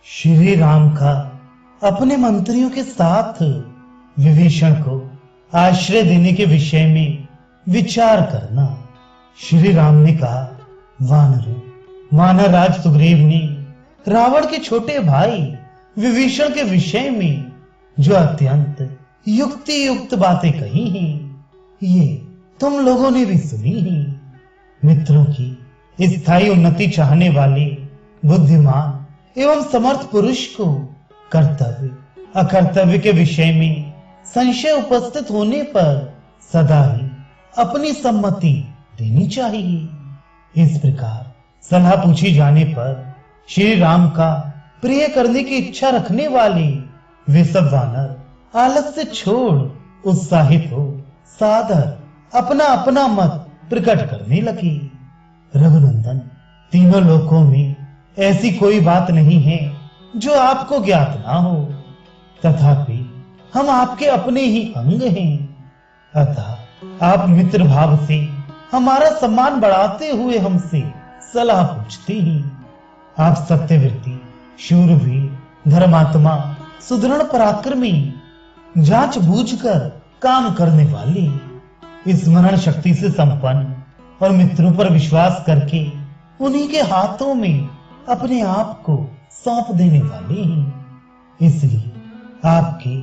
श्री राम का अपने मंत्रियों के साथ विभीषण को आश्रय देने के विषय में विचार करना। श्री राम ने कहा, वानर राज सुग्रीव ने रावण के छोटे भाई विभीषण के विषय में जो अत्यंत युक्ति युक्त बातें कही हैं, ये तुम लोगों ने भी सुनी हैं। मित्रों की स्थायी उन्नति चाहने वाले बुद्धिमान एवं समर्थ पुरुष को कर्तव्य अकर्तव्य के विषय में संशय उपस्थित होने पर सदा ही अपनी सम्मति देनी चाहिए। इस प्रकार सलाह पूछी जाने पर श्री राम का प्रिय करने की इच्छा रखने वाले वे सब वानर आलस से छोड़ उत्साहित हो सादर अपना अपना मत प्रकट करने लगे। रघुनंदन, तीनों लोकों में ऐसी कोई बात नहीं है जो आपको ज्ञात ना हो, तथापि हम आपके अपने ही अंग हैं। अतः आप मित्र भाव से हमारा सम्मान बढ़ाते हुए हमसे सलाह पूछते हैं। आप सत्यव्रती, शूरवीर, धर्मात्मा, सुदृढ़ पराक्रमी, जांच बूझकर काम करने वाले, स्मरण शक्ति से संपन्न और मित्रों पर विश्वास करके उन्हीं के हाथों में अपने आप को सौंप देने वाले हैं। इसलिए आपके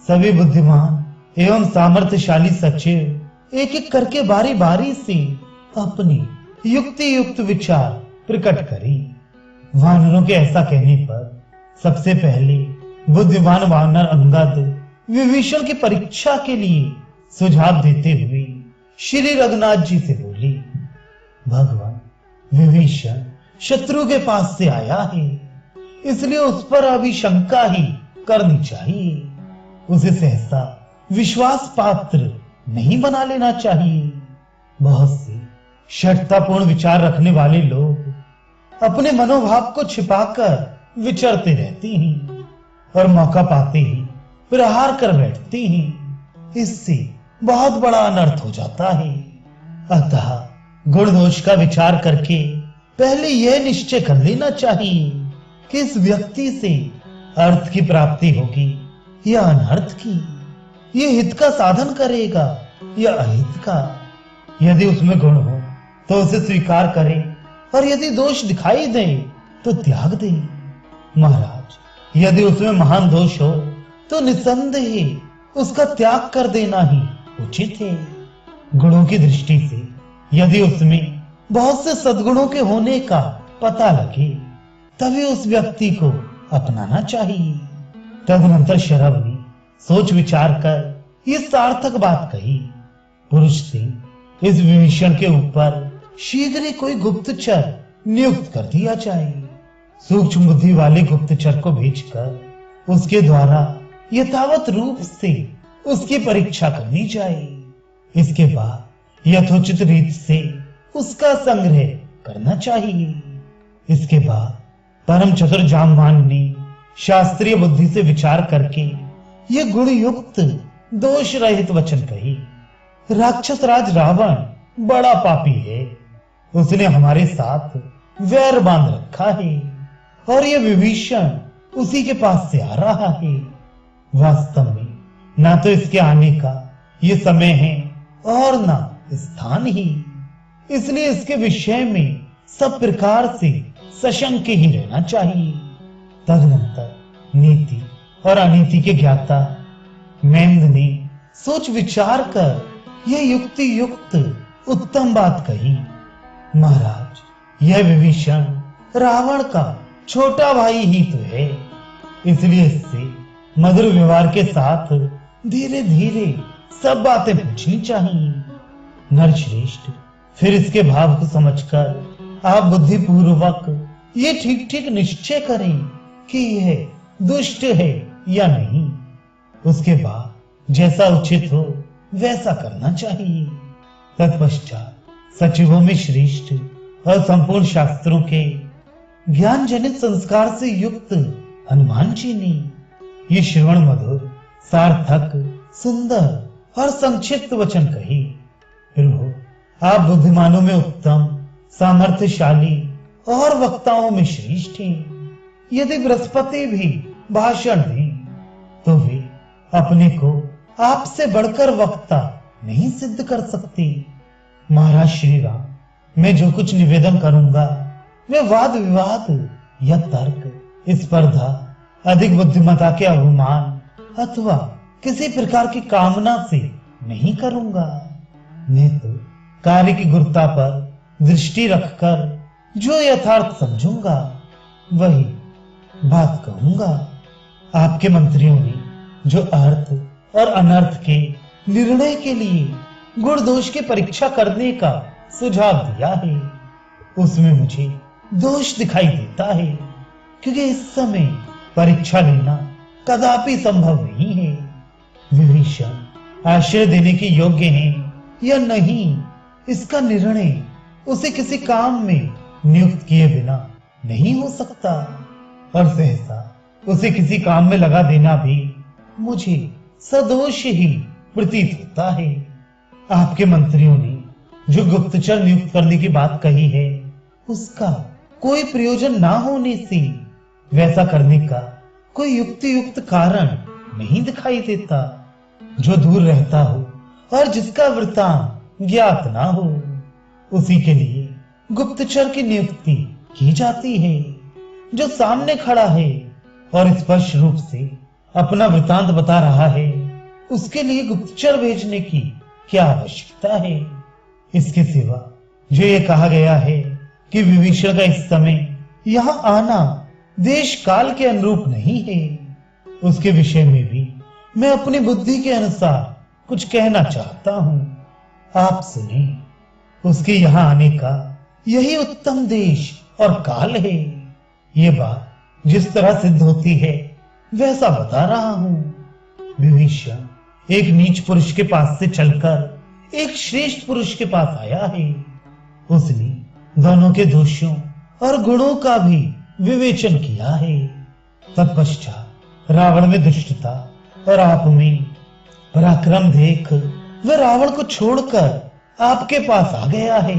सभी बुद्धिमान एवं सामर्थ्यशाली सचिव एक एक करके बारी बारी से अपने युक्ति युक्त विचार प्रकट करें। वानरों के ऐसा कहने पर सबसे पहले बुद्धिमान वानर अंगद विभीषण की परीक्षा के लिए सुझाव देते हुए श्री रघुनाथ जी से बोले, भगवान, विभीषण शत्रु के पास से आया है, इसलिए उस पर अभी शंका ही करनी चाहिए। उसे सहसा विश्वास पात्र नहीं बना लेना चाहिए। बहुत से शठतापूर्ण विचार रखने वाले लोग अपने मनोभाव को छिपाकर विचरते रहते हैं और मौका पाते ही प्रहार कर बैठते हैं। इससे बहुत बड़ा अनर्थ हो जाता है। अतः गुण दोष का विचार करके पहले यह निश्चय कर लेना चाहिए कि इस व्यक्ति से अर्थ की प्राप्ति होगी या अनर्थ की, ये हित का साधन करेगा या अहित का। यदि उसमें गुण हो तो उसे स्वीकार करें और यदि दोष दिखाई दे तो त्याग दे। महाराज, यदि उसमें महान दोष हो तो निसंदेह उसका त्याग कर देना ही उचित है। गुणों की दृष्टि से यदि उसमें बहुत से सद्गुणों के होने का पता लगे तभी उस व्यक्ति को अपनाना चाहिए। तदनंतर शरभ ने सोच विचार कर ये सार्थक बात कही, पुरुष से इस विभीषण के ऊपर शीघ्र ही कोई गुप्तचर नियुक्त कर दिया जाए। सूक्ष्म बुद्धि वाले गुप्तचर को भेजकर उसके द्वारा यथावत रूप से उसकी परीक्षा करनी जाए। इसके बाद यथोचित रीत से उसका संग्रह करना चाहिए। इसके बाद परम चतुर जामवान ने शास्त्रीय बुद्धि से विचार करके ये गुण युक्त दोष रहित वचन कही। राक्षस राज रावण बड़ा पापी है, उसने हमारे साथ वैर बांध रखा है और ये विभीषण उसी के पास से आ रहा है। वास्तव में ना तो इसके आने का ये समय है और ना स्थान ही, इसलिए इसके विषय में सब प्रकार से सशंक ही रहना चाहिए। तदनंतर नीति और अनीति के ज्ञाता मेंद ने सोच विचार कर यह युक्ति युक्त उत्तम बात कही। महाराज, यह विभीषण रावण का छोटा भाई ही तो है, इसलिए इससे मधुर व्यवहार के साथ धीरे धीरे सब बातें पूछनी चाहिए। नरश्रेष्ठ, फिर इसके भाव को समझकर आप बुद्धिपूर्वक ये ठीक ठीक निश्चय करें कि यह दुष्ट है या नहीं। उसके बाद जैसा उचित हो वैसा करना चाहिए। तत्पश्चात सचिवों में श्रेष्ठ और संपूर्ण शास्त्रों के ज्ञान जनित संस्कार से युक्त हनुमान जी ने ये श्रवण मधुर, सार्थक, सुंदर और संक्षिप्त वचन कही। प्रभु, आप बुद्धिमानों में उत्तम, सामर्थ्यशाली और वक्ताओं में श्रेष्ठ हैं। यदि बृहस्पति भी भाषण दें तो वे अपने को आपसे बढ़कर वक्ता नहीं सिद्ध कर सकते। महाराज श्री राम, मैं जो कुछ निवेदन करूंगा वे वाद विवाद या तर्क, स्पर्धा, अधिक बुद्धिमत्ता के अवमान अथवा किसी प्रकार की कामना से नहीं करूंगा। मैं तो कार्य की गुरुता पर दृष्टि रखकर जो यथार्थ समझूंगा वही बात कहूंगा। आपके मंत्रियों ने जो अर्थ और अनर्थ के निर्णय के लिए गुण दोष की परीक्षा करने का सुझाव दिया है, उसमें मुझे दोष दिखाई देता है, क्योंकि इस समय परीक्षा लेना कदापि संभव नहीं है। विभीषण आश्रय देने के योग्य हैं या नहीं, इसका निर्णय उसे किसी काम में नियुक्त किए बिना नहीं हो सकता, और सहसा उसे किसी काम में लगा देना भी मुझे सदोष ही प्रतीत होता है। आपके मंत्रियों ने जो गुप्तचर नियुक्त करने की बात कही है, उसका कोई प्रयोजन ना होने से वैसा करने का कोई युक्त कारण नहीं दिखाई देता। जो दूर रहता हो और जिसका वृत्तांत ज्ञात ना हो, उसी के लिए गुप्तचर की नियुक्ति की जाती है। जो सामने खड़ा है और स्पष्ट रूप से अपना वृत्तांत बता रहा है, उसके लिए गुप्तचर भेजने की क्या आवश्यकता है। इसके सिवा जो ये कहा गया है कि विभीषण का इस समय यहाँ आना देश काल के अनुरूप नहीं है, उसके विषय में भी मैं अपनी बुद्धि के अनुसार कुछ कहना चाहता हूं। आप सुने। उसके यहाँ आने का यही उत्तम देश और काल है। ये बात जिस तरह सिद्ध होती है वैसा बता रहा हूं। विभीषण एक नीच पुरुष के पास से चलकर एक श्रेष्ठ पुरुष के पास आया है। उसने दोनों के दोषों और गुणों का भी विवेचन किया है। तत्पश्चात रावण में दुष्टता और आप में पराक्रम देख वह रावण को छोड़कर आपके पास आ गया है।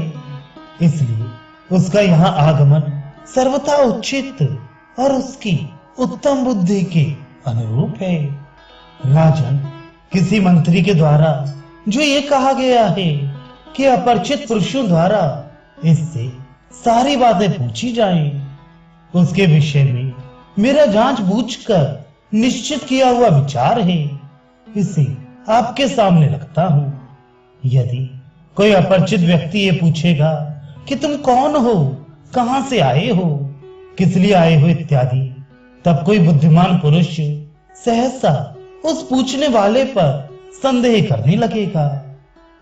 इसलिए उसका यहाँ आगमन सर्वथा उचित और उसकी उत्तम बुद्धि के अनुरूप है। राजन, किसी मंत्री के द्वारा जो ये कहा गया है कि अपरिचित पुरुषों द्वारा इससे सारी बातें पूछी जाएं, उसके विषय में मेरा जानबूझकर निश्चित किया हुआ विचार है। इसे आपके सामने रखता हूं। यदि कोई अपरिचित व्यक्ति ये पूछेगा कि तुम कौन हो, कहां से आए हो, किस लिए आए हो इत्यादि, तब कोई बुद्धिमान पुरुष सहसा उस पूछने वाले पर संदेह करने लगेगा।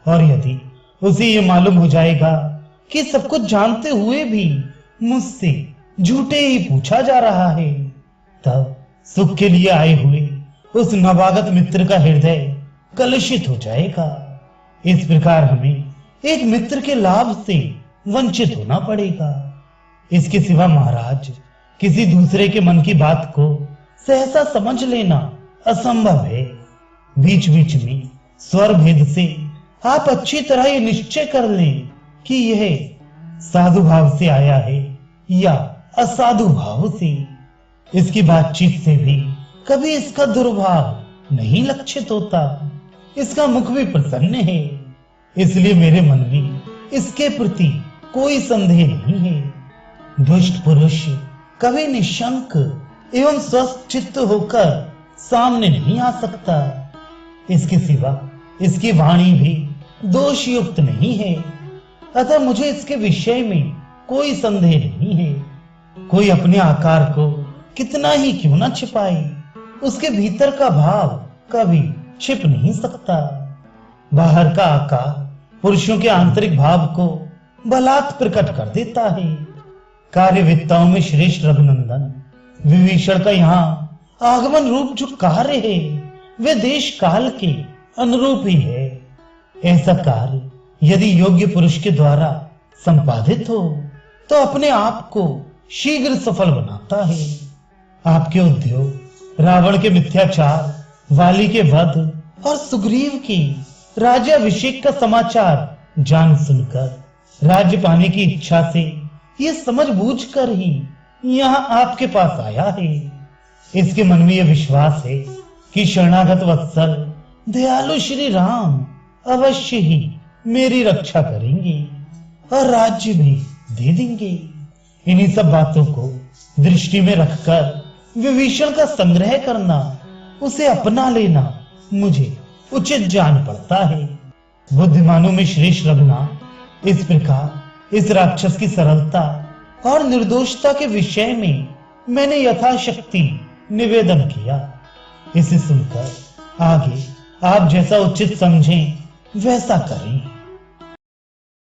और यदि उसे ये मालूम हो जाएगा कि सब कुछ जानते हुए भी मुझसे झूठे ही पूछा जा रहा है, तब सुख के लिए आए हुए उस नवागत मित्र का हृदय कलुषित हो जाएगा। इस प्रकार हमें एक मित्र के लाभ से वंचित होना पड़ेगा। इसके सिवा महाराज, किसी दूसरे के मन की बात को सहसा समझ लेना असंभव है। बीच बीच में स्वर भेद से आप अच्छी तरह ये निश्चय कर लें कि यह साधु भाव से आया है या असाधु भाव से। इसकी बातचीत से भी कभी इसका दुर्भाव नहीं लक्षित होता। इसका मुख भी प्रसन्न है, इसलिए मेरे मन में इसके प्रति कोई संदेह नहीं है। दुष्ट पुरुष कभी निशंक एवं स्वस्थ चित्त होकर सामने नहीं आ सकता। इसके सिवा इसकी वाणी भी दोष युक्त नहीं है, अतः मुझे इसके विषय में कोई संदेह नहीं है। कोई अपने आकार को कितना ही क्यों ना छिपाए, उसके भीतर का भाव कभी छिप नहीं सकता। बाहर का आकार पुरुषों के आंतरिक भाव को बलात् प्रकट कर देता है। कार्यविद्ताओं में श्रेष्ठ रघुनंदन विभीषण का यहाँ आगमन रूप जो कार्य है वे देश काल के अनुरूप ही है। ऐसा कार्य यदि योग्य पुरुष के द्वारा संपादित हो तो अपने आप को शीघ्र सफल बनाता है। आपके उद्योग रावण के मिथ्याचार, वाली के वध और सुग्रीव की राज्याभिषेक का समाचार जान सुनकर राज्य पाने की इच्छा से ये समझ बूझ कर ही यहाँ आपके पास आया है। इसके मन में यह विश्वास है कि शरणागत वत्सल दयालु श्री राम अवश्य ही मेरी रक्षा करेंगे और राज्य भी दे देंगे। इन्हीं सब बातों को दृष्टि में रखकर विभीषण का संग्रह करना, उसे अपना लेना मुझे उचित जान पड़ता है। बुद्धिमानों में श्रेष्ठ रघुनाथ, इस प्रकार इस राक्षस की सरलता और निर्दोषता के विषय में मैंने यथाशक्ति निवेदन किया। इसे सुनकर आगे आप जैसा उचित समझें वैसा करें।